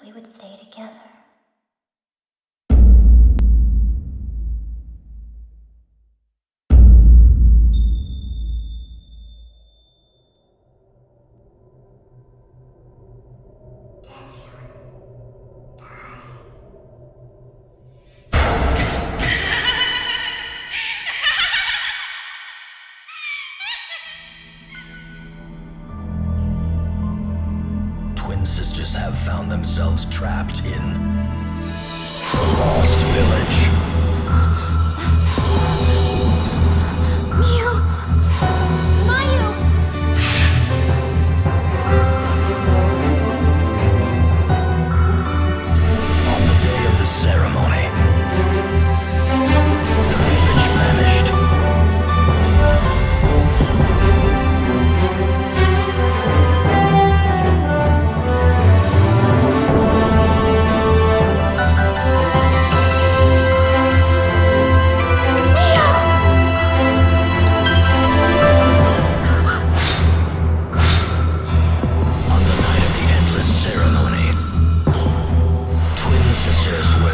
we would stay together. Sisters have found themselves trapped in the lost village. Mio! Mayu! On the day of the ceremony, the village vanished.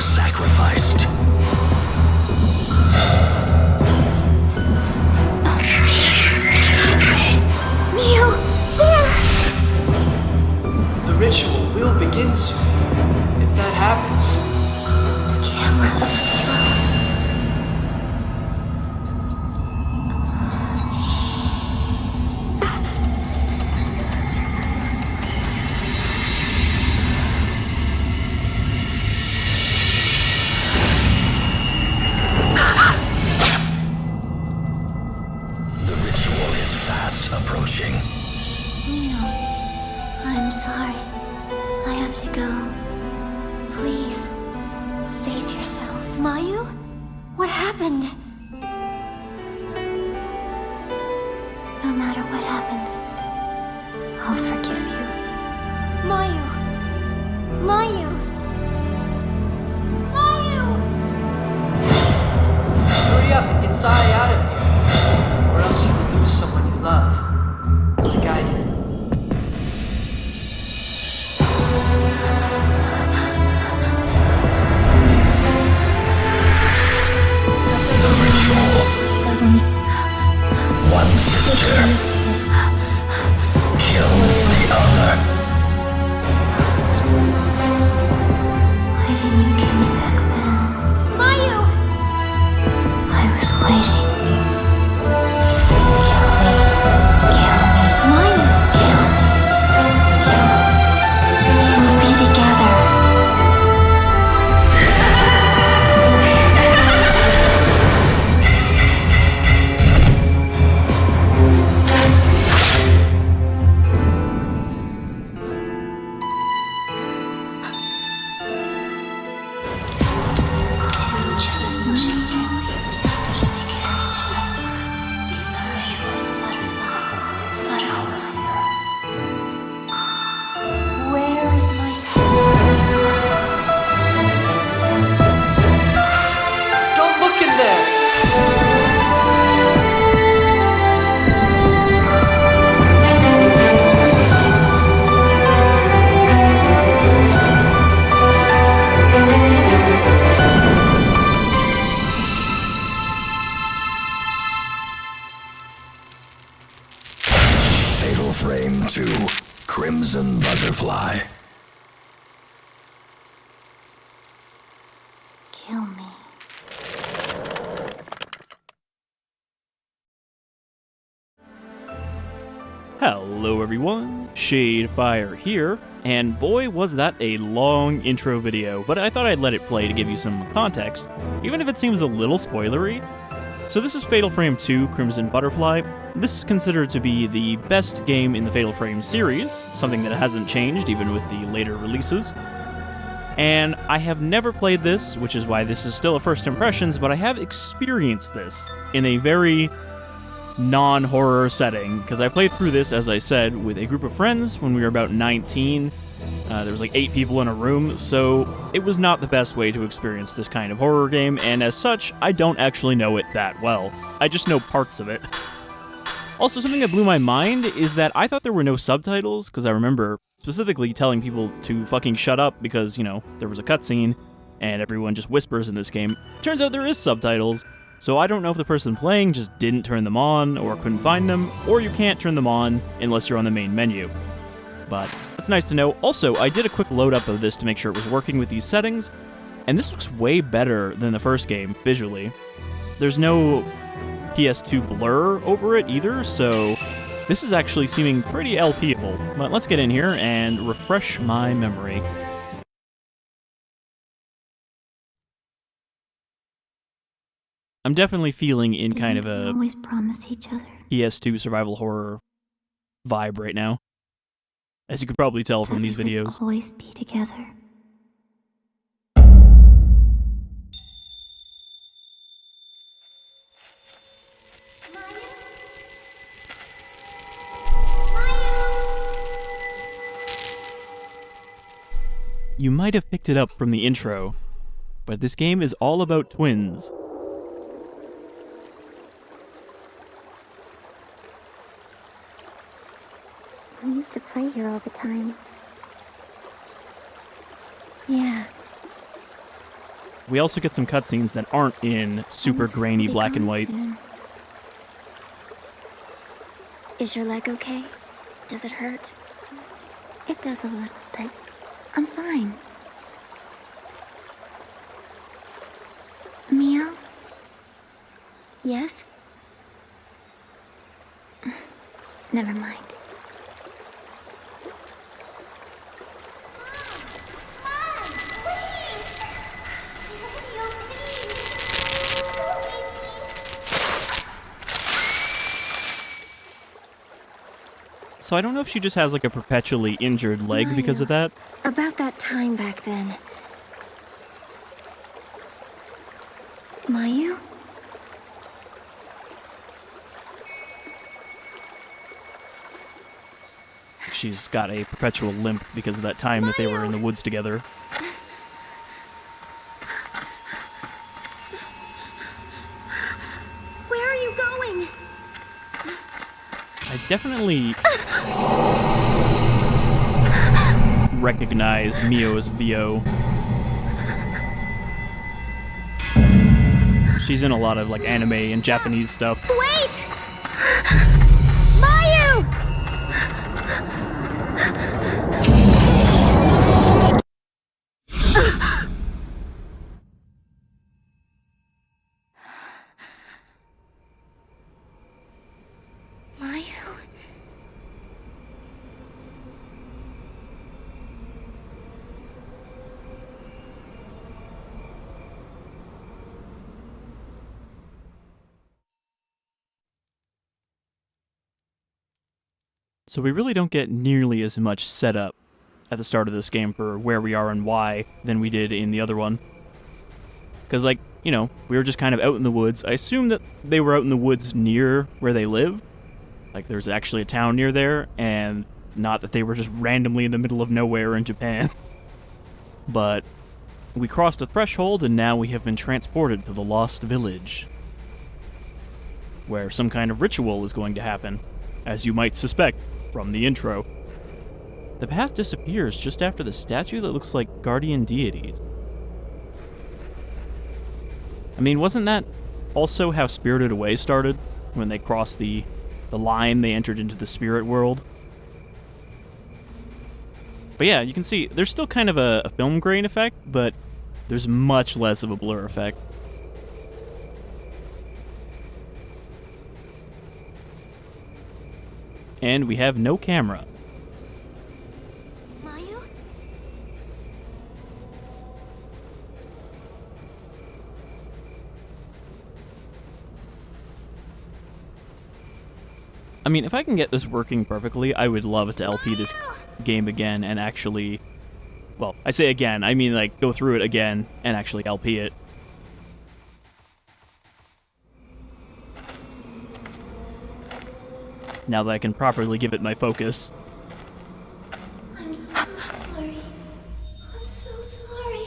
Sacrificed. Mio! Where? The ritual will begin soon. If that happens... Camera Obscura. Approaching. Mio, I'm sorry. I have to go. Please, save yourself. Mayu? What happened? No matter what happens, I'll forgive you. Mayu! Mayu! Mayu! Hurry up and get Sai out of here, or else you will lose someone you love. Like I did. The ritual. One sister kills the other. Why didn't you kill me back then? Mayu! I was waiting. Where is my sister? Don't look in there! Fatal Frame 2, Crimson Butterfly. Kill me. Hello everyone, Shadefyre here, and boy was that a long intro video, but I thought I'd let it play to give you some context, even if it seems a little spoilery. So this is Fatal Frame 2, Crimson Butterfly. This is considered to be the best game in the Fatal Frame series, something that hasn't changed even with the later releases. And I have never played this, which is why this is still a first impressions, but I have experienced this in a very non-horror setting, because I played through this, as I said, with a group of friends when we were about 19. There was like 8 people in a room, so it was not the best way to experience this kind of horror game, and as such, I don't actually know it that well. I just know parts of it. Also, something that blew my mind is that I thought there were no subtitles, because I remember specifically telling people to fucking shut up because, you know, there was a cutscene and everyone just whispers in this game. Turns out there is subtitles, so I don't know if the person playing just didn't turn them on or couldn't find them, or you can't turn them on unless you're on the main menu. But it's nice to know. Also, I did a quick load up of this to make sure it was working with these settings, and this looks way better than the first game visually. There's no PS2 blur over it either, so this is actually seeming pretty LPable. But let's get in here and refresh my memory. I'm definitely feeling in kind of a always promise each other PS2 survival horror vibe right now, as you could probably tell from these that we would videos. always be together. You might have picked it up from the intro, but this game is all about twins. We used to play here all the time. Yeah. We also get some cutscenes that aren't in super grainy black and white. Is your leg okay? Does it hurt? It does a little bit. I'm fine. Mio? Yes? Never mind. So I don't know if she just has like a perpetually injured leg because of that. About that time back then. Mayu? She's got a perpetual limp because of that time that they were in the woods together. Where are you going? I definitely recognize Mio's VO. She's in a lot of like anime and Japanese stuff. Wait! Mayu! Mayu? So we really don't get nearly as much setup at the start of this game for where we are and why than we did in the other one. Because, like, you know, we were just kind of out in the woods. I assume that they were out in the woods near where they lived. Like, there's actually a town near there, and not that they were just randomly in the middle of nowhere in Japan. But we crossed a threshold, and now we have been transported to the Lost Village, where some kind of ritual is going to happen, as you might suspect from the intro. The path disappears just after the statue that looks like guardian deities. I mean, wasn't that also how Spirited Away started? When they crossed the line, they entered into the spirit world? But yeah, you can see, there's still kind of a film grain effect, but there's much less of a blur effect. And we have no camera. Mayu? I mean, if I can get this working perfectly, I would love to LP this game again and actually... Well, I say again, I mean like go through it again and actually LP it. Now that I can properly give it my focus. I'm so sorry. I'm so sorry.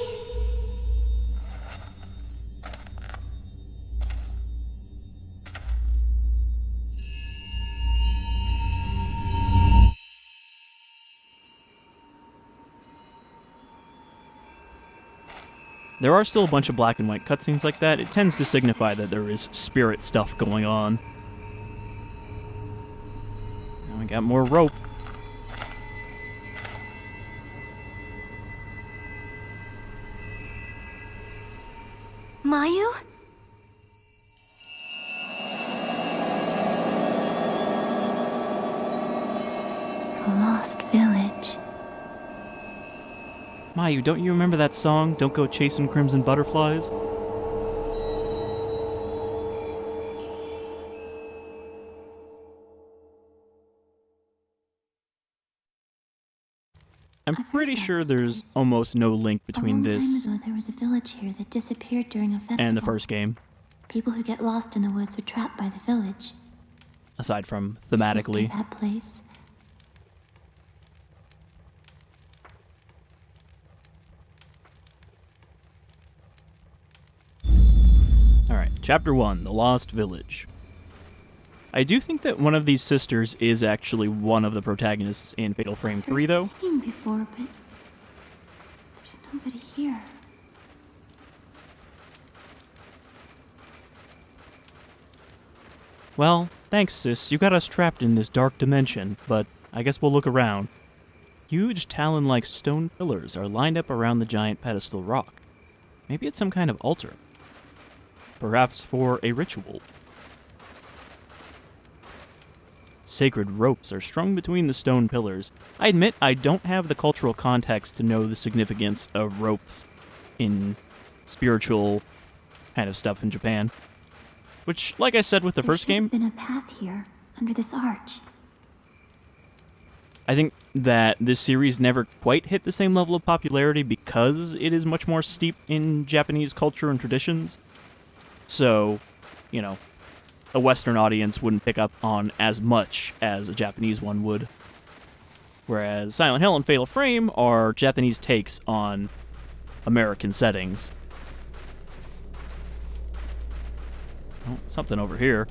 there are still a bunch of black and white cutscenes like that. It tends to signify that there is spirit stuff going on. Now we got more rope. Mayu? The Lost Village. Mayu, don't you remember that song, Don't Go Chasing Crimson Butterflies? I'm pretty sure there's almost no link between this A long time ago, there was a village here that disappeared during a festival. and the first game, People who get lost in the woods are trapped by the village. aside from Escape thematically. that place. Alright, Chapter 1, The Lost Village. I do think that one of these sisters is actually one of the protagonists in Fatal Frame 3, though. I've seen before, but there's nobody here. Well, thanks, sis. You got us trapped in this dark dimension, but I guess we'll look around. Huge talon-like stone pillars are lined up around the giant pedestal rock. Maybe it's some kind of altar. Perhaps for a ritual. Sacred ropes are strung between the stone pillars. I admit I don't have the cultural context to know the significance of ropes in spiritual kind of stuff in Japan. Which, like I said with the first game, There's been a path here, under this arch. I think that this series never quite hit the same level of popularity because it is much more steeped in Japanese culture and traditions. So, you know, a Western audience wouldn't pick up on as much as a Japanese one would. Whereas Silent Hill and Fatal Frame are Japanese takes on American settings. Oh, something over here.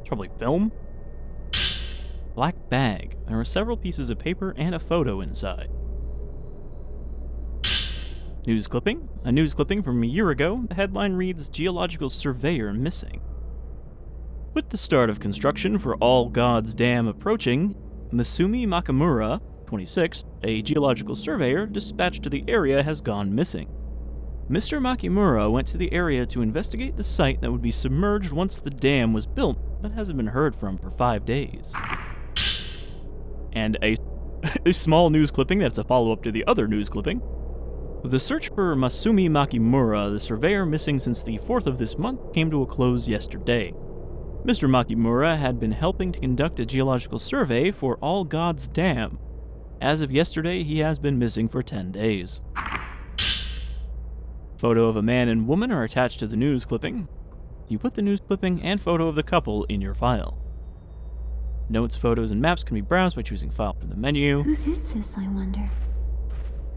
It's probably film? Black bag. There are several pieces of paper and a photo inside. News clipping. A news clipping from a year ago. The headline reads, Geological Surveyor Missing. With the start of construction for All Gods Dam approaching, Masumi Makamura, 26, a geological surveyor dispatched to the area, has gone missing. Mr. Makimura went to the area to investigate the site that would be submerged once the dam was built, but hasn't been heard from for 5 days. And a small news clipping that's a follow-up to the other news clipping. The search for Masumi Makimura, the surveyor missing since the 4th of this month, came to a close yesterday. Mr. Makimura had been helping to conduct a geological survey for All Gods Dam. As of yesterday, he has been missing for 10 days. Photo of a man and woman are attached to the news clipping. You put the news clipping and photo of the couple in your file. Notes, photos, and maps can be browsed by choosing File from the menu. Whose is this, I wonder?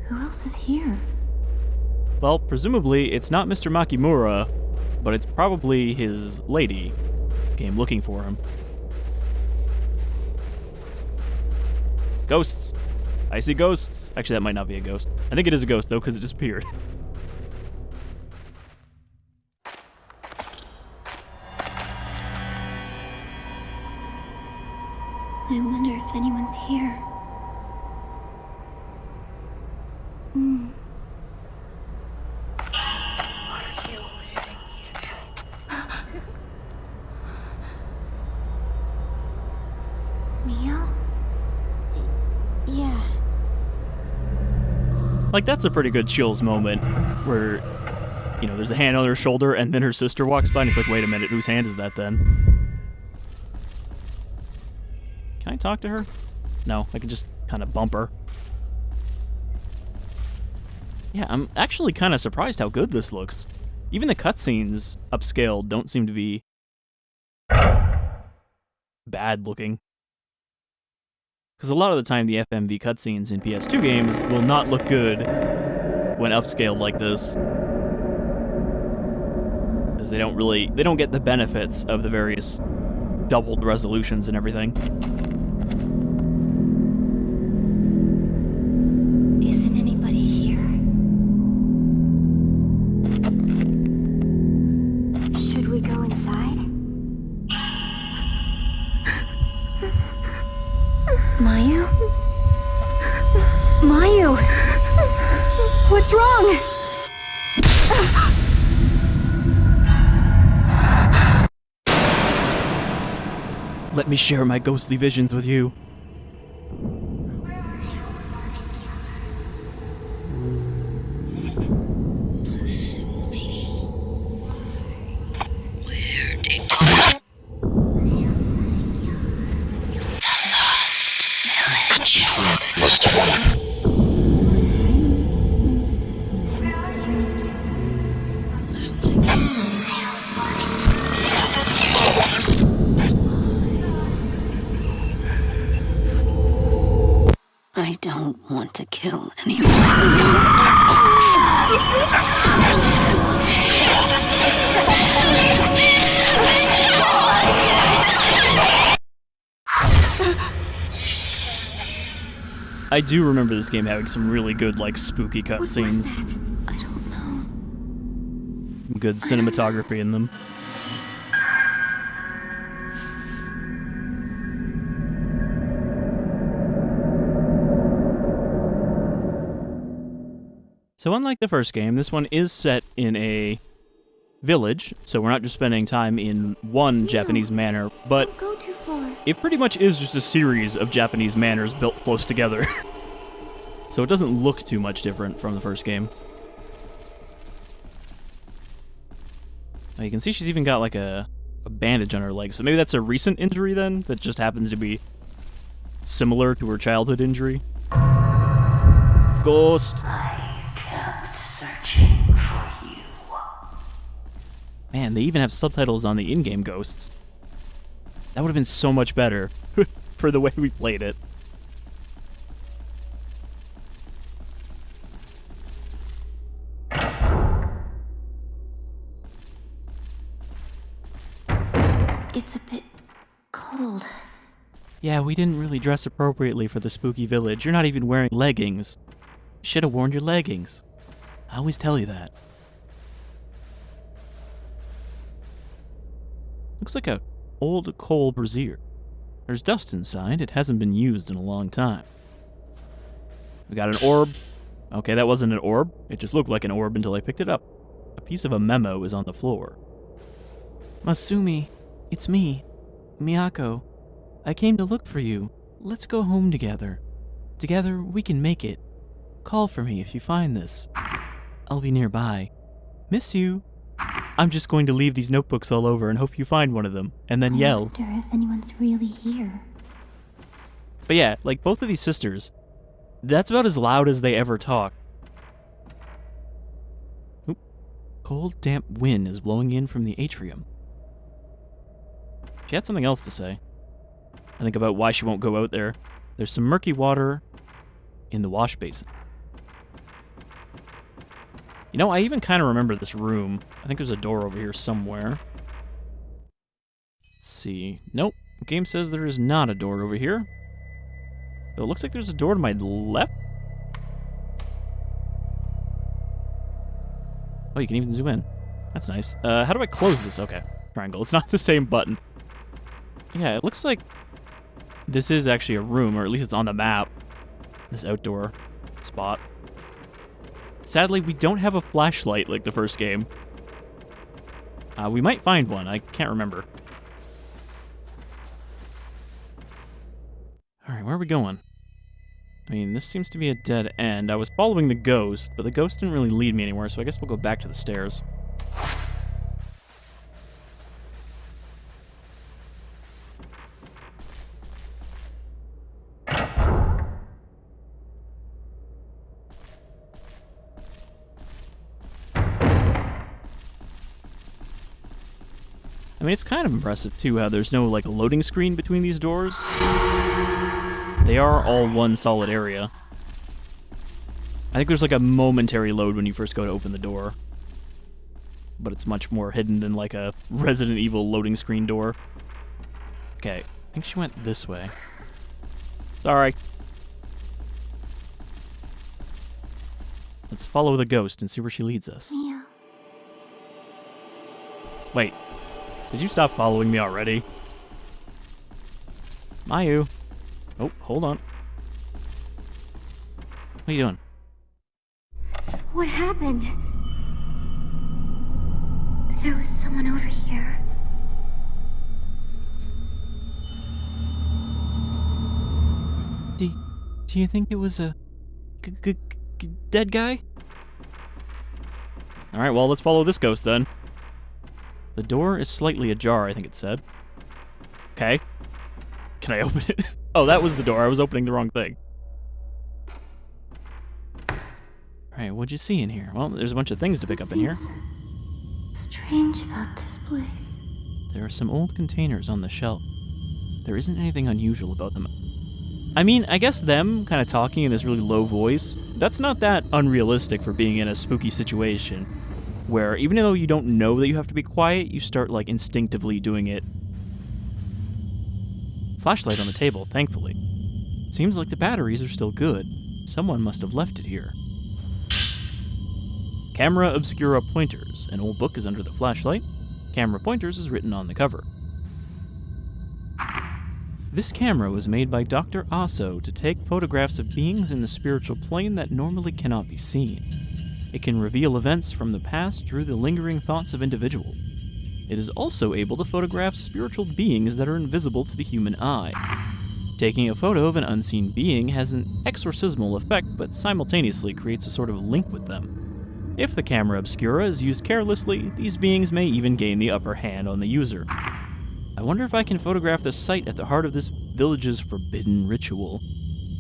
Who else is here? Well, presumably it's not Mr. Makimura, but it's probably his lady who came looking for him. Ghosts! I see ghosts! Actually, that might not be a ghost. I think it is a ghost, though, because it disappeared. I wonder if anyone's here. Mio? Yeah. Like, that's a pretty good chills moment, where, you know, there's a hand on her shoulder, and then her sister walks by, and it's like, wait a minute, whose hand is that then? Can I talk to her? No, I can just kind of bump her. Yeah, I'm actually kind of surprised how good this looks. Even the cutscenes, upscaled, don't seem to be bad looking. Because a lot of the time, the FMV cutscenes in PS2 games will not look good when upscaled like this. Because they don't get the benefits of the various doubled resolutions and everything. Isn't anybody here? Mayu? Mayu! What's wrong? Let me share my ghostly visions with you. I don't want to kill anyone. I do remember this game having some really good, like, spooky What was cutscenes. that? I don't know. Good cinematography in them. So unlike the first game, this one is set in a village, so we're not just spending time in one Japanese manor, but Don't go too far. it pretty much is just a series of Japanese manors built close together. So it doesn't look too much different from the first game. Now you can see she's even got like a bandage on her leg, so maybe that's a recent injury then, that just happens to be similar to her childhood injury. Ghost! Searching for you. Man, they even have subtitles on the in-game ghosts. That would have been so much better for the way we played it. It's a bit cold. Yeah, we didn't really dress appropriately for the spooky village. You're not even wearing leggings. Should have worn your leggings. I always tell you that. Looks like a old coal brazier. There's dust inside. It hasn't been used in a long time. We got an orb. Okay, that wasn't an orb. It just looked like an orb until I picked it up. A piece of a memo is on the floor. Masumi, it's me, Miyako. I came to look for you. Let's go home together. Together, we can make it. Call for me if you find this. I'll be nearby. Miss you. I'm just going to leave these notebooks all over and hope you find one of them, and then yell. I wonder if anyone's really here. But yeah, like both of these sisters, that's about as loud as they ever talk. Oop. Cold, damp wind is blowing in from the atrium. She had something else to say. I think about why she won't go out there. There's some murky water in the wash basin. You know, I even kind of remember this room. I think there's a door over here somewhere. Let's see. Nope. The game says there is not a door over here. Though it looks like there's a door to my left. Oh, you can even zoom in. That's nice. How do I close this? Okay. Triangle. It's not the same button. Yeah, it looks like this is actually a room, or at least it's on the map. This outdoor spot. Sadly, we don't have a flashlight like the first game. We might find one. I can't remember. Alright, where are we going? I mean, this seems to be a dead end. I was following the ghost, but the ghost didn't really lead me anywhere, so I guess we'll go back to the stairs. I mean, it's kind of impressive, too, how there's no, like, loading screen between these doors. They are all one solid area. I think there's, like, a momentary load when you first go to open the door. But it's much more hidden than, like, a Resident Evil loading screen door. Okay, I think she went this way. Sorry. Let's follow the ghost and see where she leads us. Yeah. Wait. Did you stop following me already? Mayu. Oh, hold on. What are you doing? What happened? There was someone over here. Do you think it was a dead guy? Alright, well, let's follow this ghost then. The door is slightly ajar, I think it said. Okay. Can I open it? Oh, that was the door. I was opening the wrong thing. Alright, what'd you see in here? Well, there's a bunch of things to pick up in here. Strange about this place. There are some old containers on the shelf. There isn't anything unusual about them. I mean, I guess them kind of talking in this really low voice, that's not that unrealistic for being in a spooky situation, where even though you don't know that you have to be quiet, you start, like, instinctively doing it. Flashlight on the table, thankfully. Seems like the batteries are still good. Someone must have left it here. Camera Obscura Pointers. An old book is under the flashlight. Camera Pointers is written on the cover. This camera was made by Dr. Aso to take photographs of beings in the spiritual plane that normally cannot be seen. It can reveal events from the past through the lingering thoughts of individuals. It is also able to photograph spiritual beings that are invisible to the human eye. Taking a photo of an unseen being has an exorcismal effect, but simultaneously creates a sort of link with them. If the camera obscura is used carelessly, these beings may even gain the upper hand on the user. I wonder if I can photograph the site at the heart of this village's forbidden ritual.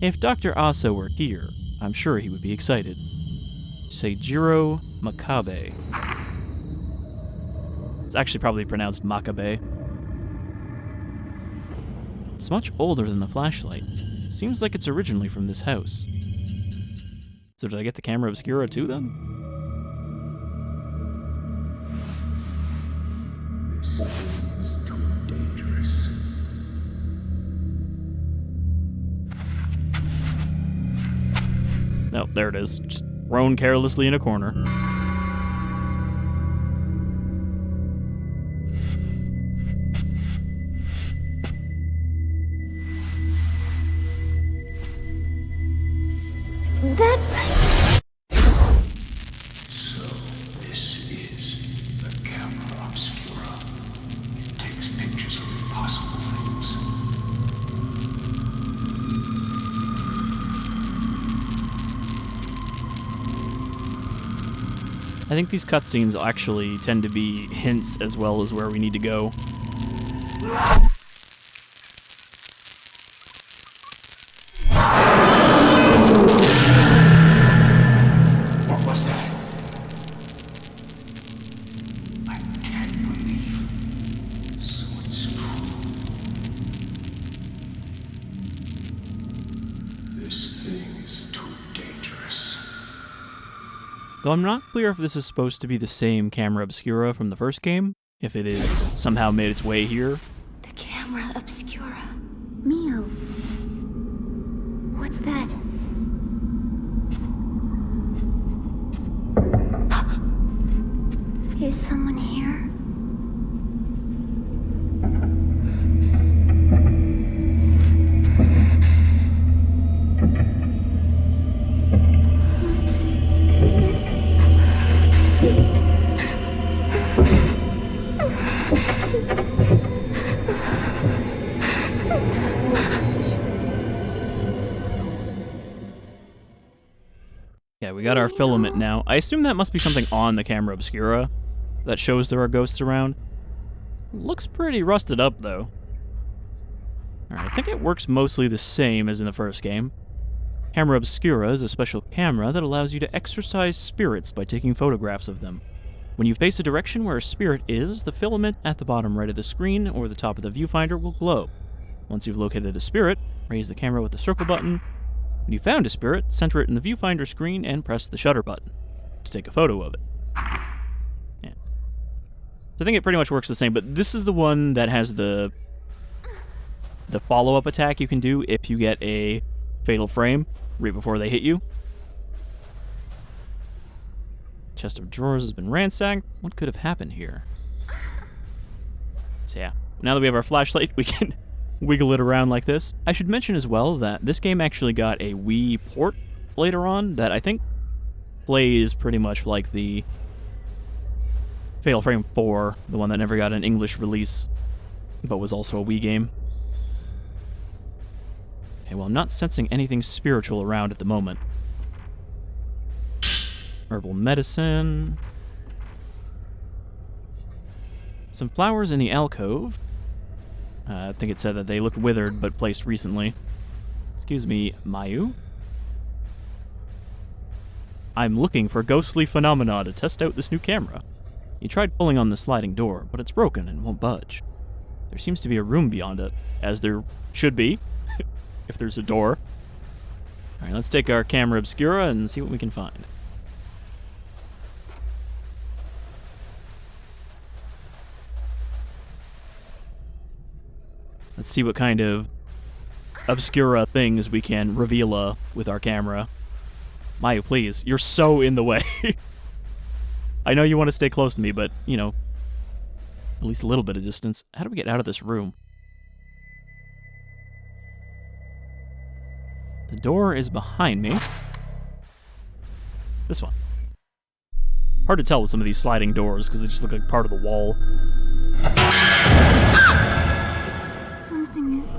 If Dr. Aso were here, I'm sure he would be excited. Seijiro Makabe. It's actually probably pronounced Makabe. It's much older than the flashlight. Seems like it's originally from this house. So did I get the camera obscura too then? No, there it is. Just thrown carelessly in a corner. That's... So this is the Camera Obscura. It takes pictures of impossible things. I think these cutscenes actually tend to be hints as well as where we need to go. What was that? I can't believe. So it's true. This thing is too dangerous. Though I'm not clear if this is supposed to be the same camera obscura from the first game, if it is somehow made its way here. the Camera Obscura. Mio. What's that? Is someone here? Yeah, we got our filament now. I assume that must be something on the camera obscura that shows there are ghosts around. Looks pretty rusted up, though. Alright, I think it works mostly the same as in the first game. Camera Obscura is a special camera that allows you to exorcise spirits by taking photographs of them. When you face a direction where a spirit is, the filament at the bottom right of the screen or the top of the viewfinder will glow. Once you've located a spirit, raise the camera with the circle button. When you found a spirit, center it in the viewfinder screen and press the shutter button to take a photo of it. Yeah. So I think it pretty much works the same, but this is the one that has the follow-up attack you can do if you get a fatal frame right before they hit you. Chest of drawers has been ransacked. What could have happened here? So yeah, now that we have our flashlight, we can wiggle it around like this. I should mention as well that this game actually got a Wii port later on that I think plays pretty much like the Fatal Frame 4, the one that never got an English release, but was also a Wii game. Okay, well, I'm not sensing anything spiritual around at the moment. Herbal medicine. Some flowers in the alcove. I think it said that they looked withered, but placed recently. Excuse me, Mayu? I'm looking for ghostly phenomena to test out this new camera. You tried pulling on the sliding door, but it's broken and won't budge. There seems to be a room beyond it, as there should be, if there's a door. Alright, let's take our Camera Obscura and see what we can find. Let's see what kind of Obscura things we can reveal with our camera. Mayu, please. You're so in the way. I know you want to stay close to me, but, you know, at least a little bit of distance. How do we get out of this room? The door is behind me. This one. Hard to tell with some of these sliding doors because they just look like part of the wall. Something is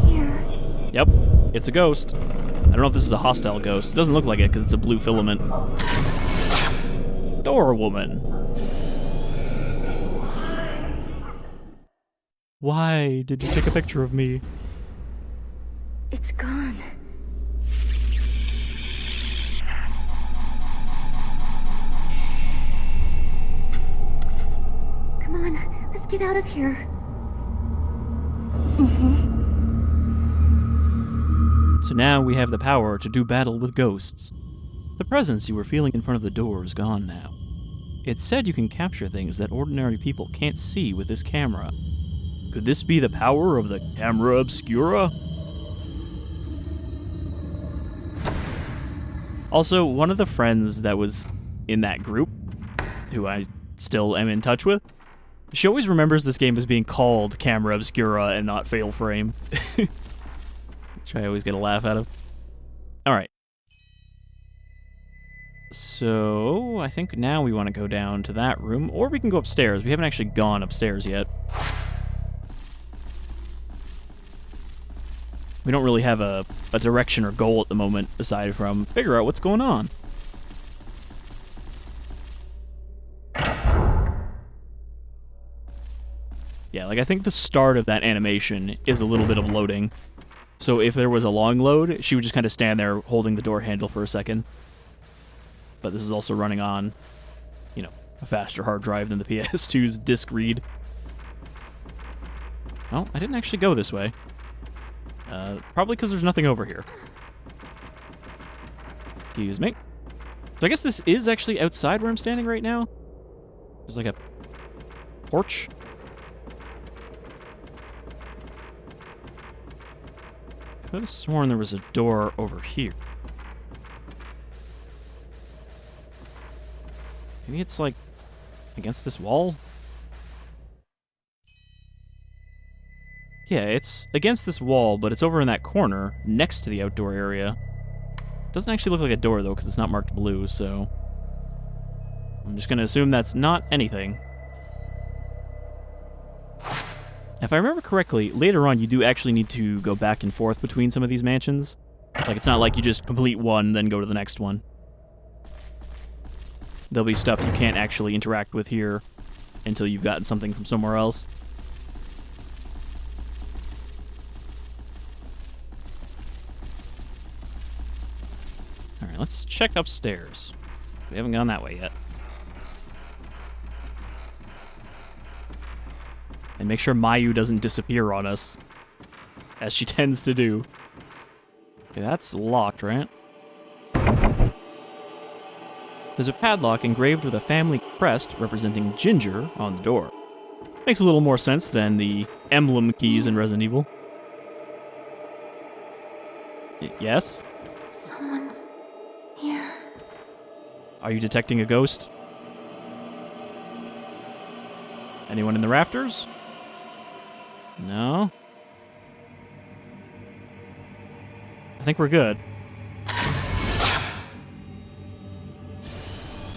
here. Yep, it's a ghost. I don't know if this is a hostile ghost. It doesn't look like it because it's a blue filament. Door woman. Why did you take a picture of me? It's gone. Come on, let's get out of here. So now we have the power to do battle with ghosts. The presence you were feeling in front of the door is gone now. It said you can capture things that ordinary people can't see with this camera. Could this be the power of the Camera Obscura? Also, one of the friends that was in that group, who I still am in touch with, she always remembers this game as being called Camera Obscura and not Fatal Frame. Which I always get a laugh out of. Alright. So, I think now we want to go down to that room, or we can go upstairs. We haven't actually gone upstairs yet. We don't really have a direction or goal at the moment, aside from figure out what's going on. Yeah, like I think the start of that animation is a little bit of loading. So if there was a long load, she would just kind of stand there holding the door handle for a second. But this is also running on, you know, a faster hard drive than the PS2's disk read. Oh, I didn't actually go this way. Probably because there's nothing over here. Excuse me. So I guess this is actually outside where I'm standing right now. There's like a porch. Could have sworn there was a door over here. Maybe it's like against this wall? Yeah, it's against this wall, but it's over in that corner next to the outdoor area. Doesn't actually look like a door though, because it's not marked blue, so I'm just gonna assume that's not anything. If I remember correctly, later on you do actually need to go back and forth between some of these mansions. Like, it's not like you just complete one, then go to the next one. There'll be stuff you can't actually interact with here until you've gotten something from somewhere else. Alright, let's check upstairs. We haven't gone that way yet. And make sure Mayu doesn't disappear on us, as she tends to do. Okay, that's locked, right? There's a padlock engraved with a family crest representing Ginger on the door. Makes a little more sense than the emblem keys in Resident Evil. Yes? Someone's here. Are you detecting a ghost? Anyone in the rafters? No? I think we're good.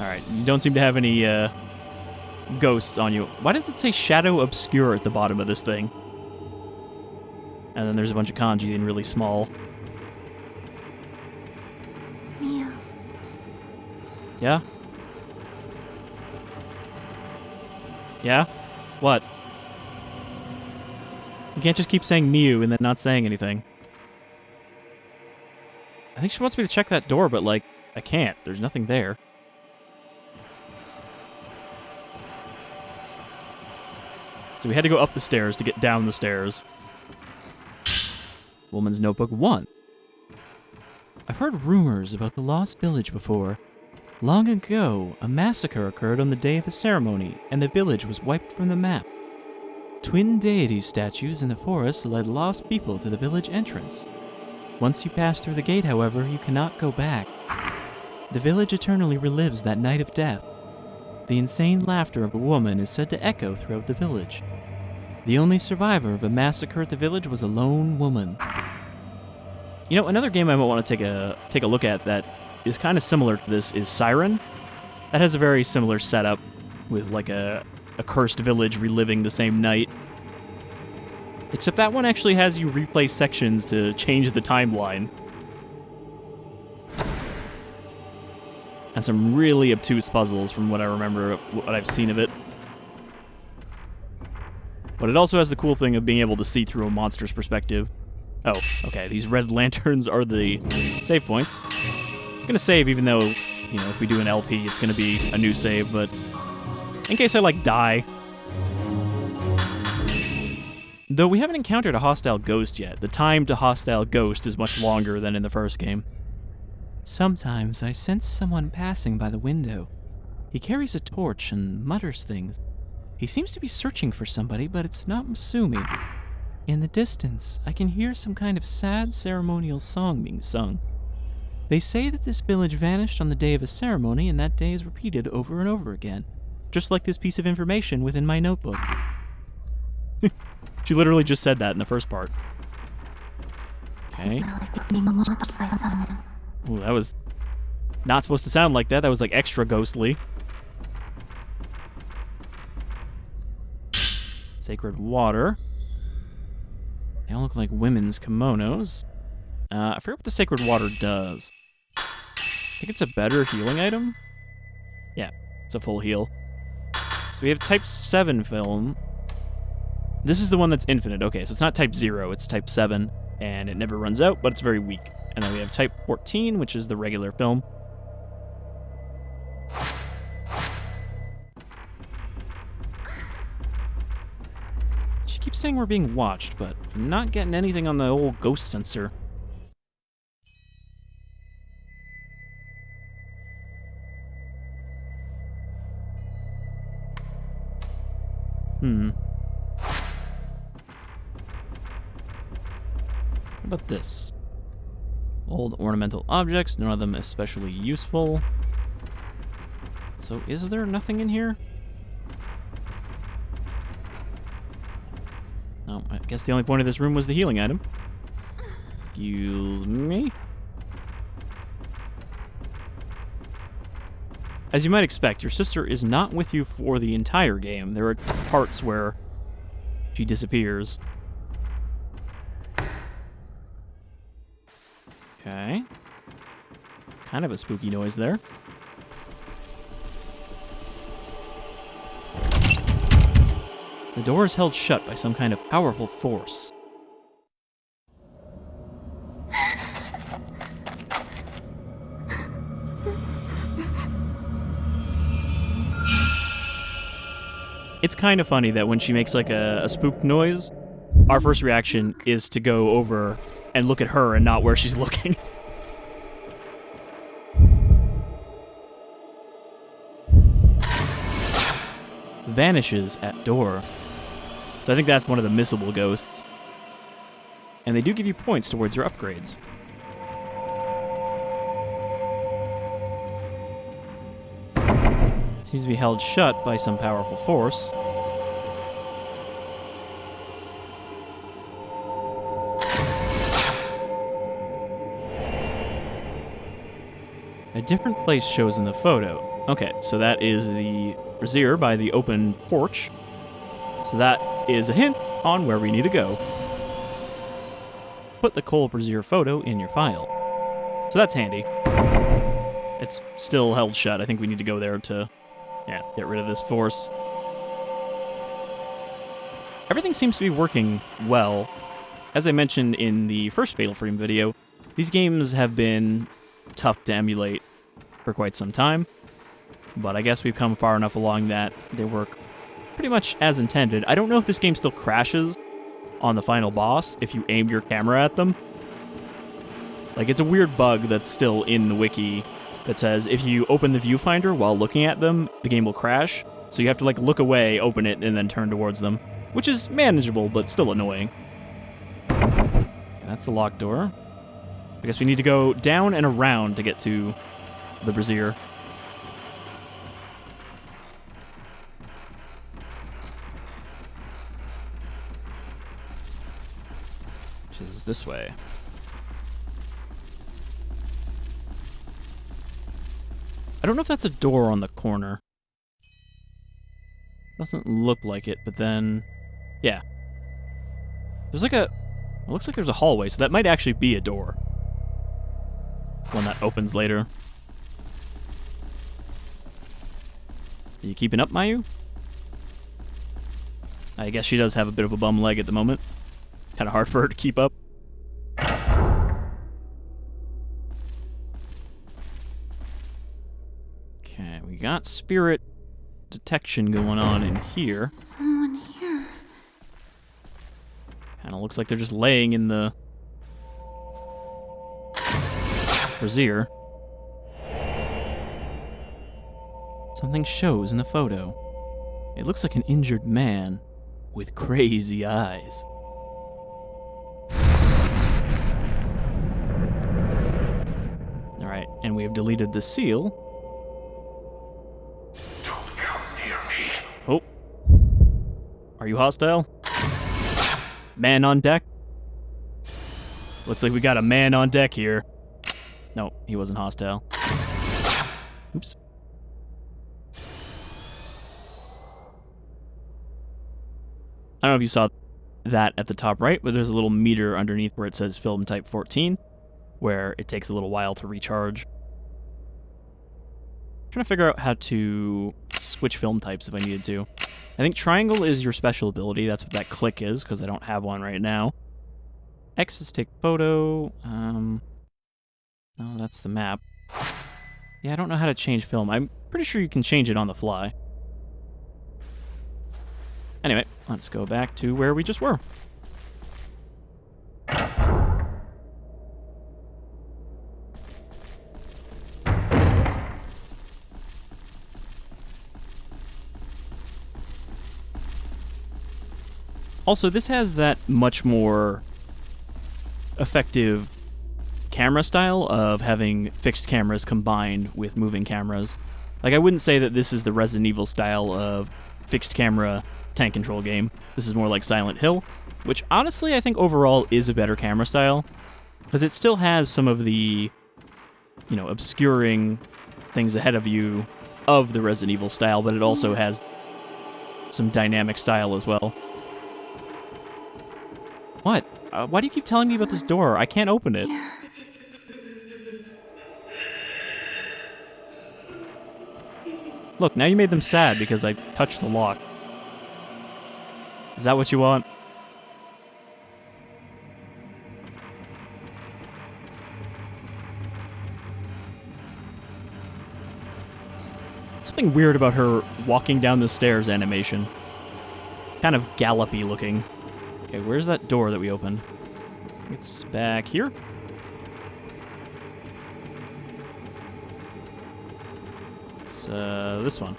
Alright, you don't seem to have any ghosts on you. Why does it say Shadow Obscura at the bottom of this thing? And then there's a bunch of kanji in really small. Mio. Yeah? Yeah? What? You can't just keep saying Miu and then not saying anything. I think she wants me to check that door, but, like, I can't. There's nothing there. So we had to go up the stairs to get down the stairs. Woman's Notebook 1. I've heard rumors about the Lost Village before. Long ago, a massacre occurred on the day of a ceremony, and the village was wiped from the map. Twin deity statues in the forest led lost people to the village entrance. Once you pass through the gate, however, you cannot go back. The village eternally relives that night of death. The insane laughter of a woman is said to echo throughout the village. The only survivor of a massacre at the village was a lone woman. You know, another game I might want to take a look at that is kind of similar to this is Siren. That has a very similar setup with like a cursed village reliving the same night. Except that one actually has you replay sections to change the timeline. And some really obtuse puzzles from what I remember of what I've seen of it. But it also has the cool thing of being able to see through a monster's perspective. Oh, okay, these red lanterns are the save points. I'm gonna save even though, you know, if we do an LP, it's gonna be a new save, but in case I, like, die. Though we haven't encountered a hostile ghost yet. The time to hostile ghost is much longer than in the first game. Sometimes I sense someone passing by the window. He carries a torch and mutters things. He seems to be searching for somebody, but it's not Masumi. In the distance, I can hear some kind of sad ceremonial song being sung. They say that this village vanished on the day of a ceremony, and that day is repeated over and over again. Just like this piece of information within my notebook. She literally just said that in the first part. Okay. Ooh, that was not supposed to sound like that. That was like extra ghostly. Sacred water. They all look like women's kimonos. I forget what the sacred water does. I think it's a better healing item? Yeah, it's a full heal. So we have type 7 film. This is the one that's infinite. Okay, so it's not type 0, it's type 7. And it never runs out, but it's very weak. And then we have type 14, which is the regular film. She keeps saying we're being watched, but I'm not getting anything on the old ghost sensor. What about this? Old ornamental objects, none of them especially useful. So is there nothing in here? Oh, I guess the only point of this room was the healing item. Excuse me. As you might expect, your sister is not with you for the entire game. There are parts where she disappears. Okay. Kind of a spooky noise there. The door is held shut by some kind of powerful force. It's kind of funny that when she makes like a spooked noise, our first reaction is to go over and look at her and not where she's looking. Vanishes at door. So I think that's one of the missable ghosts. And they do give you points towards your upgrades. Seems to be held shut by some powerful force. A different place shows in the photo. Okay, so that is the brazier by the open porch. So that is a hint on where we need to go. Put the coal brazier photo in your file. So that's handy. It's still held shut. I think we need to go there to, get rid of this force. Everything seems to be working well. As I mentioned in the first Fatal Frame video, these games have been tough to emulate for quite some time, but I guess we've come far enough along that they work pretty much as intended. I don't know if this game still crashes on the final boss if you aim your camera at them. Like, it's a weird bug that's still in the wiki that says if you open the viewfinder while looking at them, the game will crash. So you have to, like, look away, open it, and then turn towards them, which is manageable, but still annoying. Okay, that's the locked door. I guess we need to go down and around to get to the brazier. Which is this way. I don't know if that's a door on the corner. Doesn't look like it, but then... yeah. There's like a... it looks like there's a hallway, so that might actually be a door. One that opens later. Are you keeping up, Mayu? I guess she does have a bit of a bum leg at the moment. Kind of hard for her to keep up. Okay, we got spirit detection going on in here. Someone here. Kind of looks like they're just laying in the brazier. Something shows in the photo. It looks like an injured man with crazy eyes. Alright, and we have deleted the seal. Don't come near me. Oh. Are you hostile? Man on deck? Looks like we got a man on deck here. No, he wasn't hostile. Oops. I don't know if you saw that at the top right, but there's a little meter underneath where it says film type 14, where it takes a little while to recharge. I'm trying to figure out how to switch film types if I needed to. I think triangle is your special ability. That's what that click is, because I don't have one right now. X is take photo. Oh, that's the map. Yeah, I don't know how to change film. I'm pretty sure you can change it on the fly. Anyway, let's go back to where we just were. Also, this has that much more effective camera style of having fixed cameras combined with moving cameras. Like, I wouldn't say that this is the Resident Evil style of fixed camera tank control game. This is more like Silent Hill, which honestly I think overall is a better camera style, because it still has some of the, obscuring things ahead of you of the Resident Evil style, but it also has some dynamic style as well. What? Why do you keep telling me about this door? I can't open it. Look, now you made them sad because I touched the lock. Is that what you want? Something weird about her walking down the stairs animation. Kind of gallopy looking. Okay, where's that door that we opened? It's back here. It's this one.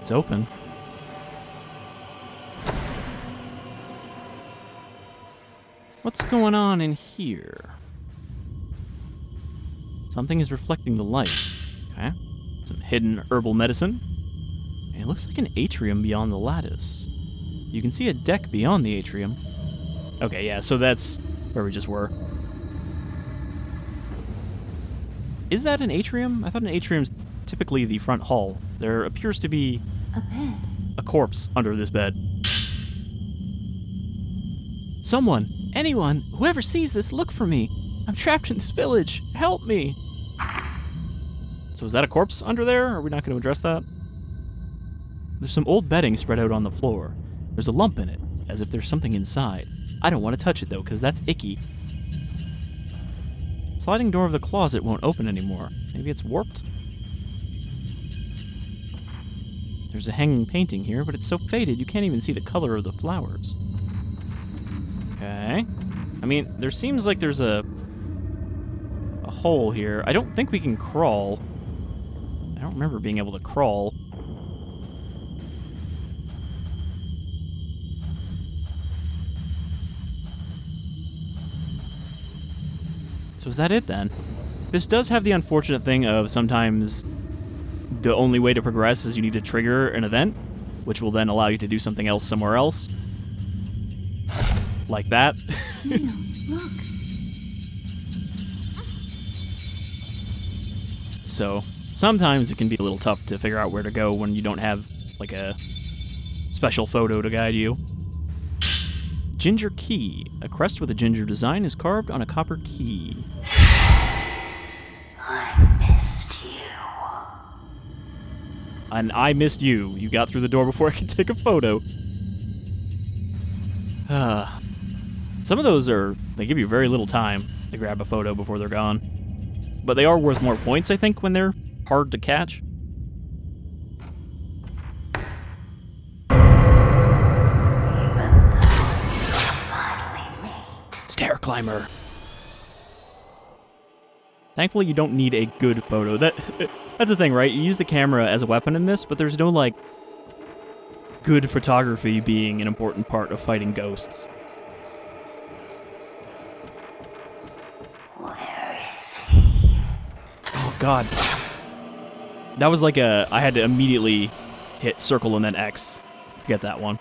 It's open. What's going on in here? Something is reflecting the light. Okay. Some hidden herbal medicine. And it looks like an atrium beyond the lattice. You can see a deck beyond the atrium. Okay, yeah, so that's where we just were. Is that an atrium? I thought an atrium's typically the front hall. There appears to be A bed. a corpse under this bed. Someone, anyone, whoever sees this, look for me. I'm trapped in this village. Help me. So is that a corpse under there? Are we not going to address that? There's some old bedding spread out on the floor. There's a lump in it, as if there's something inside. I don't want to touch it though, because that's icky. Sliding door of the closet won't open anymore. Maybe it's warped? There's a hanging painting here, but it's so faded you can't even see the color of the flowers. Okay. I mean, there seems like there's a hole here. I don't think we can crawl. I don't remember being able to crawl. So is that it then? This does have the unfortunate thing of sometimes the only way to progress is you need to trigger an event, which will then allow you to do something else somewhere else. Like that. Mio, look. So sometimes it can be a little tough to figure out where to go when you don't have like a special photo to guide you. Ginger key. A crest with a ginger design is carved on a copper key. I missed you. And I missed you. You got through the door before I could take a photo. Some of those they give you very little time to grab a photo before they're gone. But they are worth more points, I think, when they're hard to catch. Stair climber. Thankfully, you don't need a good photo. That's the thing, right? You use the camera as a weapon in this, but there's no, like, good photography being an important part of fighting ghosts. Where is he? Oh, God. That was like I had to immediately hit circle and then X to get that one.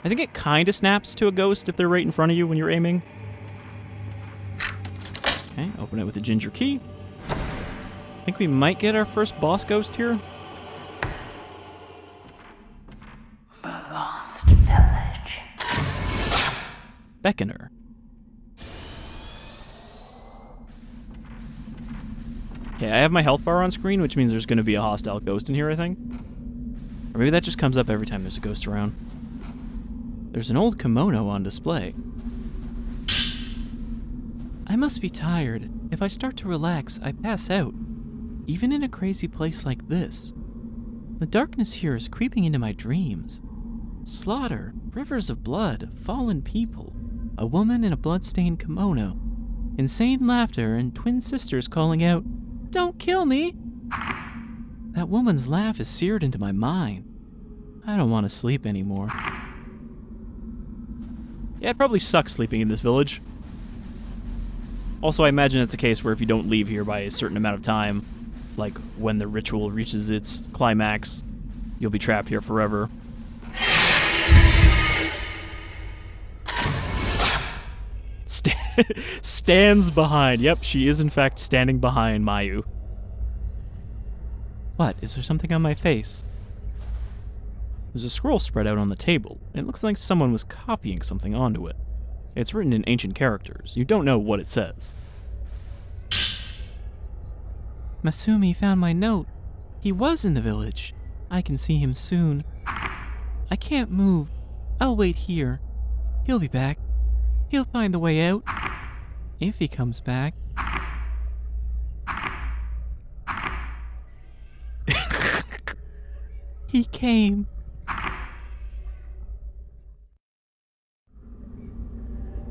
I think it kind of snaps to a ghost if they're right in front of you when you're aiming. Okay, open it with a ginger key. I think we might get our first boss ghost here. The lost village. Beckoner. Okay, I have my health bar on screen, which means there's going to be a hostile ghost in here, I think. Or maybe that just comes up every time there's a ghost around. There's an old kimono on display. I must be tired. If I start to relax, I pass out. Even in a crazy place like this. The darkness here is creeping into my dreams. Slaughter, rivers of blood, fallen people, a woman in a blood-stained kimono, insane laughter, and twin sisters calling out, "Don't kill me!" That woman's laugh is seared into my mind. I don't want to sleep anymore. Yeah, it probably sucks sleeping in this village. Also, I imagine it's a case where if you don't leave here by a certain amount of time, like when the ritual reaches its climax, you'll be trapped here forever. Stands behind. Yep, she is in fact standing behind Mayu. What? Is there something on my face? There's a scroll spread out on the table. It looks like someone was copying something onto it. It's written in ancient characters. You don't know what it says. Masumi found my note. He was in the village. I can see him soon. I can't move. I'll wait here. He'll be back. He'll find the way out. If he comes back. He came.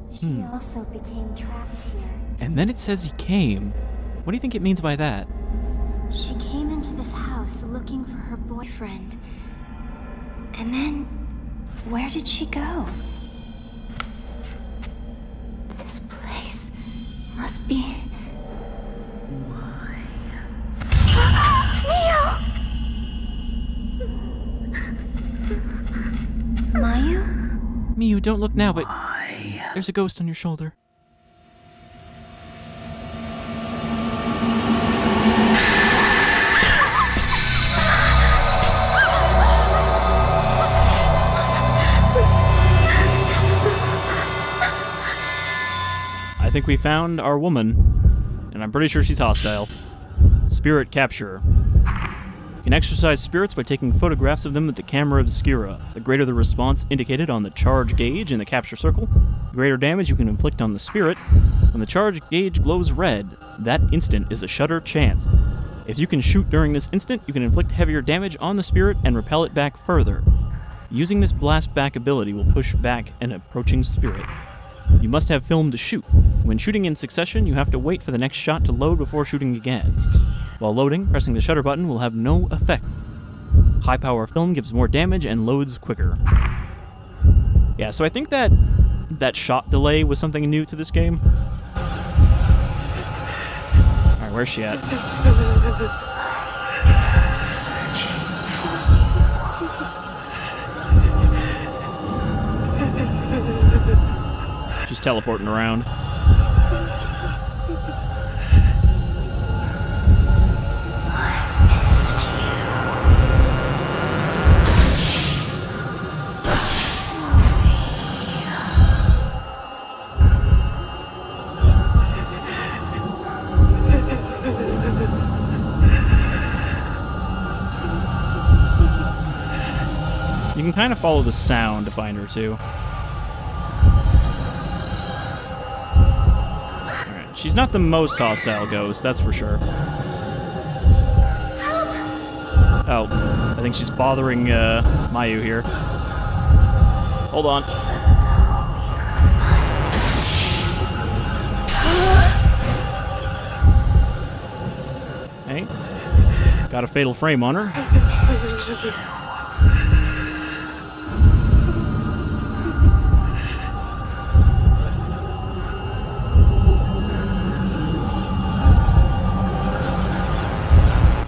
She also became trapped here. And then it says he came. What do you think it means by that? She came into this house looking for her boyfriend. And then, where did she go? This place must be... Mio! Mayu? Miyu, don't look now, but there's a ghost on your shoulder. think we found our woman, and I'm pretty sure she's hostile. Spirit capture. You can exercise spirits by taking photographs of them with the Camera Obscura. The greater the response indicated on the charge gauge in the capture circle, the greater damage you can inflict on the spirit. When the charge gauge glows red, that instant is a shutter chance. If you can shoot during this instant, you can inflict heavier damage on the spirit and repel it back further. Using this blast back ability will push back an approaching spirit. You must have film to shoot. When shooting in succession, you have to wait for the next shot to load before shooting again. While loading, pressing the shutter button will have no effect. High power film gives more damage and loads quicker. Yeah, so I think that shot delay was something new to this game. Alright, where's she at? She's teleporting around. You can kind of follow the sound to find her, too. Alright, she's not the most hostile ghost, that's for sure. Oh, I think she's bothering Mayu here. Hold on. Hey, got a fatal frame on her.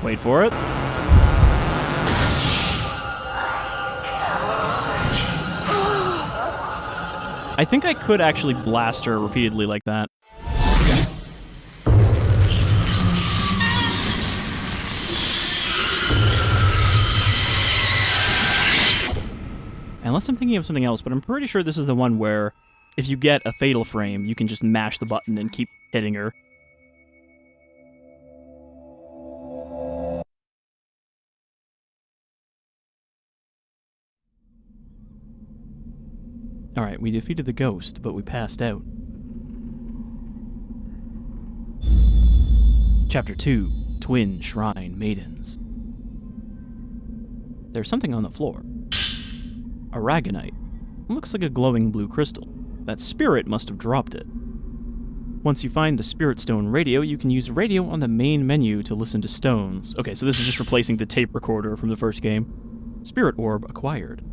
Wait for it. I think I could actually blast her repeatedly like that. Unless I'm thinking of something else, but I'm pretty sure this is the one where if you get a fatal frame, you can just mash the button and keep hitting her. Alright, we defeated the ghost, but we passed out. Chapter 2, Twin Shrine Maidens. There's something on the floor. Aragonite. Looks like a glowing blue crystal. That spirit must have dropped it. Once you find the Spirit Stone radio, you can use radio on the main menu to listen to stones. Okay, so this is just replacing the tape recorder from the first game. Spirit Orb acquired.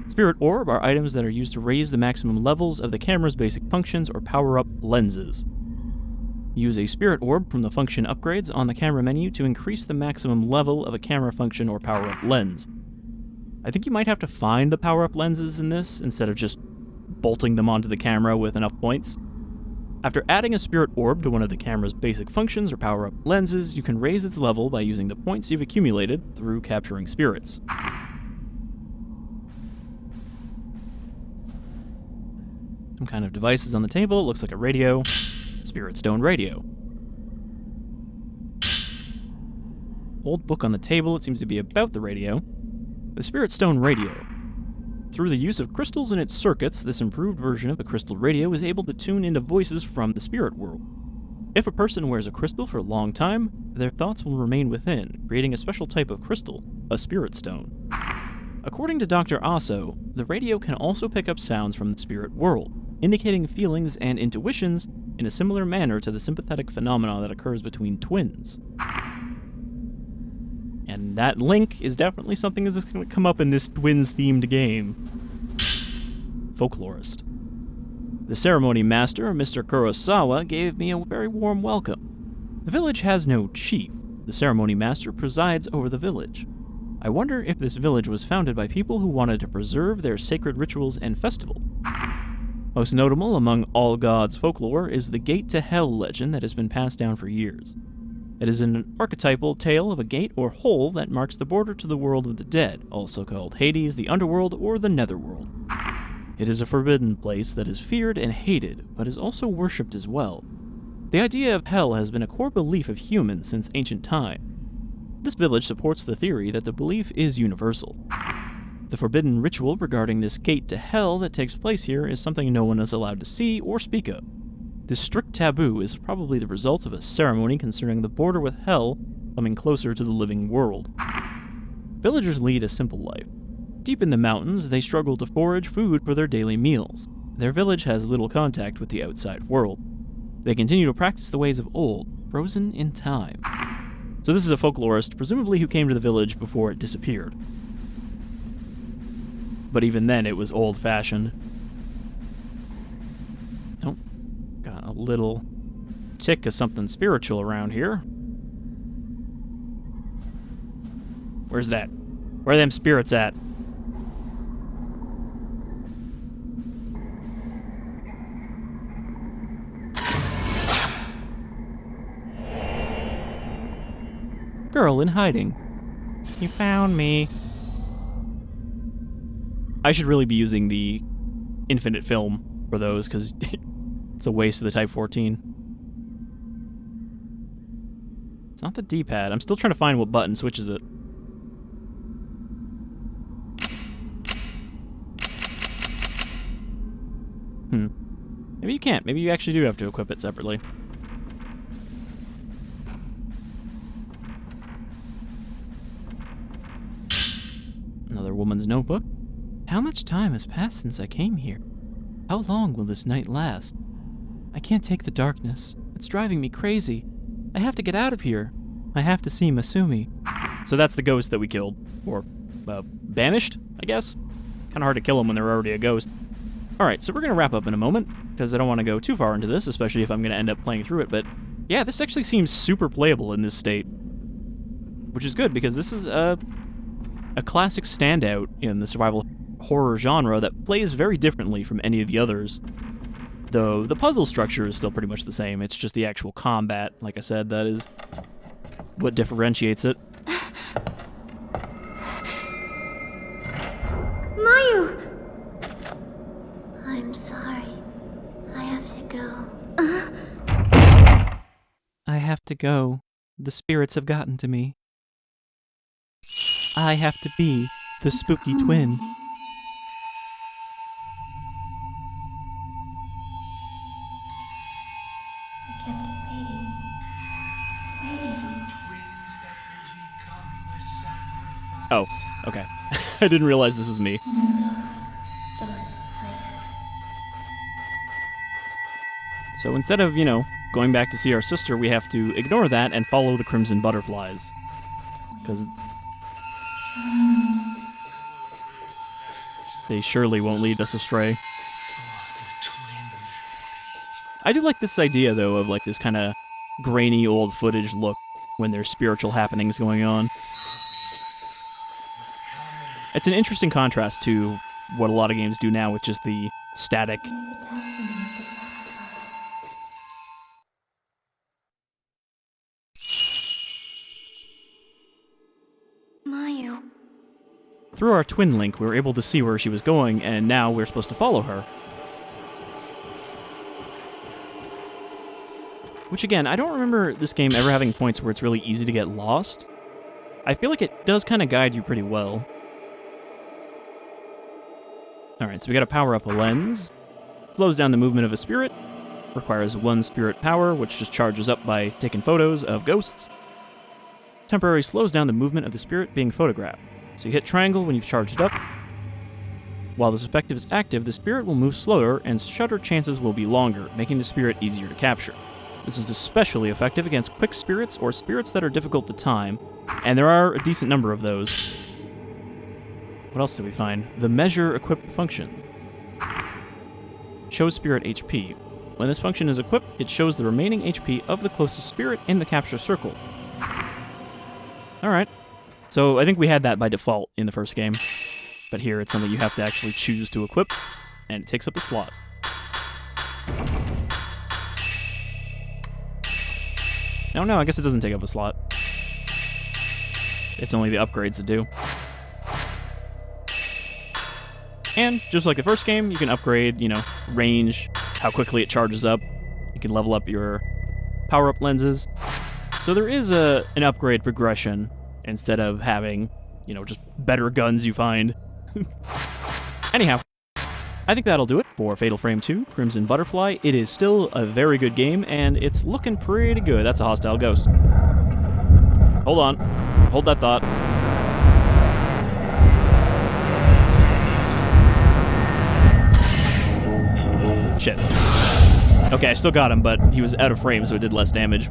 Spirit Orb are items that are used to raise the maximum levels of the camera's basic functions or power up lenses. Use a Spirit Orb from the function upgrades on the camera menu to increase the maximum level of a camera function or power up lens. I think you might have to find the power up lenses in this instead of just bolting them onto the camera with enough points. After adding a Spirit Orb to one of the camera's basic functions or power up lenses, you can raise its level by using the points you've accumulated through capturing spirits. Some kind of devices on the table. It looks like a radio. Spirit Stone radio. Old book on the table. It seems to be about the radio. The Spirit Stone radio. Through the use of crystals in its circuits, this improved version of the crystal radio is able to tune into voices from the spirit world. If a person wears a crystal for a long time, their thoughts will remain within, creating a special type of crystal, a spirit stone. According to Dr. Aso, the radio can also pick up sounds from the spirit world, indicating feelings and intuitions in a similar manner to the sympathetic phenomena that occurs between twins. And that link is definitely something that's going to come up in this twins-themed game. Folklorist. The ceremony master, Mr. Kurosawa, gave me a very warm welcome. The village has no chief. The ceremony master presides over the village. I wonder if this village was founded by people who wanted to preserve their sacred rituals and festival. Most notable among all gods folklore is the Gate to Hell legend that has been passed down for years. It is an archetypal tale of a gate or hole that marks the border to the world of the dead, also called Hades, the underworld, or the netherworld. It is a forbidden place that is feared and hated, but is also worshipped as well. The idea of hell has been a core belief of humans since ancient time. This village supports the theory that the belief is universal. The forbidden ritual regarding this gate to hell that takes place here is something no one is allowed to see or speak of. This strict taboo is probably the result of a ceremony concerning the border with hell coming closer to the living world. Villagers lead a simple life. Deep in the mountains, they struggle to forage food for their daily meals. Their village has little contact with the outside world. They continue to practice the ways of old, frozen in time. So this is a folklorist, presumably who came to the village before it disappeared. But even then, it was old-fashioned. Oh, got a little tick of something spiritual around here. Where's that? Where are them spirits at? Girl in hiding. You found me. I should really be using the infinite film for those, because it's a waste of the Type 14. It's not the D-pad. I'm still trying to find what button switches it. Maybe you can't. Maybe you actually do have to equip it separately. Another woman's notebook. How much time has passed since I came here? How long will this night last? I can't take the darkness. It's driving me crazy. I have to get out of here. I have to see Masumi. So that's the ghost that we killed. Or, banished, I guess? Kinda hard to kill him when they're already a ghost. Alright, so we're gonna wrap up in a moment, because I don't want to go too far into this, especially if I'm gonna end up playing through it, but yeah, this actually seems super playable in this state. Which is good, because this is a classic standout in the survival horror genre that plays very differently from any of the others. Though the puzzle structure is still pretty much the same, it's just the actual combat, like I said, that is what differentiates it. Mayu! I'm sorry. I have to go. I have to go. The spirits have gotten to me. I have to be the spooky twin. I kept waiting. Oh, okay. I didn't realize this was me. So instead of, going back to see our sister, we have to ignore that and follow the crimson butterflies. Because they surely won't lead us astray. I do like this idea, though, of like this kind of grainy old footage look when there's spiritual happenings going on. It's an interesting contrast to what a lot of games do now with just the static. Mayu. Through our twin link, we were able to see where she was going, and now we're supposed to follow her. Which again, I don't remember this game ever having points where it's really easy to get lost. I feel like it does kind of guide you pretty well. Alright, so we gotta power up a lens. Slows down the movement of a spirit. Requires 1 spirit power, which just charges up by taking photos of ghosts. Temporarily slows down the movement of the spirit being photographed. So you hit triangle when you've charged it up. While this effective is active, the spirit will move slower and shutter chances will be longer, making the spirit easier to capture. This is especially effective against quick spirits or spirits that are difficult to time, and there are a decent number of those. What else did we find? The measure equipped function. Shows spirit HP. When this function is equipped, it shows the remaining HP of the closest spirit in the capture circle. Alright. So I think we had that by default in the first game, but here it's something you have to actually choose to equip, and it takes up a slot. No, I guess it doesn't take up a slot. It's only the upgrades that do. And just like the first game, you can upgrade, range, how quickly it charges up. You can level up your power-up lenses. So there is an upgrade progression instead of having, just better guns you find. Anyhow, I think that'll do it for Fatal Frame 2, Crimson Butterfly. It is still a very good game, and it's looking pretty good. That's a hostile ghost. Hold on. Hold that thought. Shit. Okay, I still got him, but he was out of frame, so it did less damage.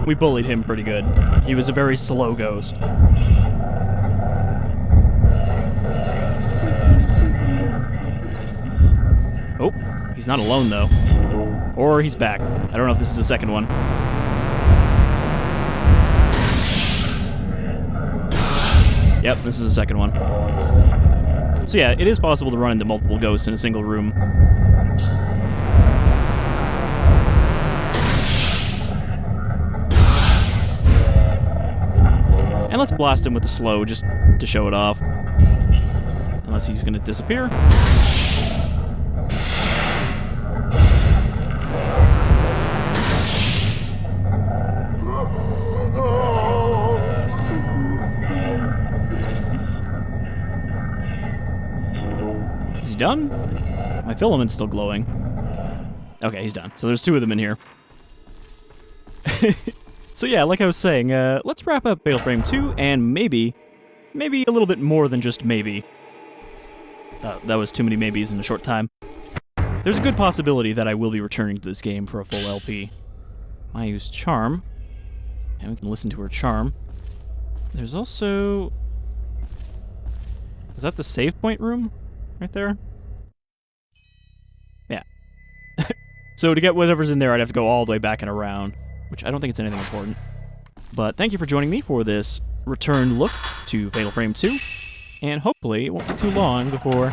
We bullied him pretty good. He was a very slow ghost. Oh, he's not alone though. Or he's back. I don't know if this is the second one. Yep, this is the second one. So yeah, it is possible to run into multiple ghosts in a single room. And let's blast him with the slow just to show it off. Unless he's gonna disappear. Is he done? My filament's still glowing. Okay, he's done. So there's 2 of them in here. So yeah, like I was saying, let's wrap up Fatal Frame 2, and maybe a little bit more than just maybe. That was too many maybes in a short time. There's a good possibility that I will be returning to this game for a full LP. Mayu's charm. And we can listen to her charm. There's also... Is that the save point room? Right there? Yeah. So to get whatever's in there, I'd have to go all the way back and around, which I don't think it's anything important. But thank you for joining me for this return look to Fatal Frame 2, and hopefully it won't be too long before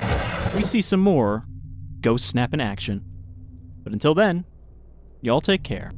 we see some more Ghost Snap in action. But until then, y'all take care.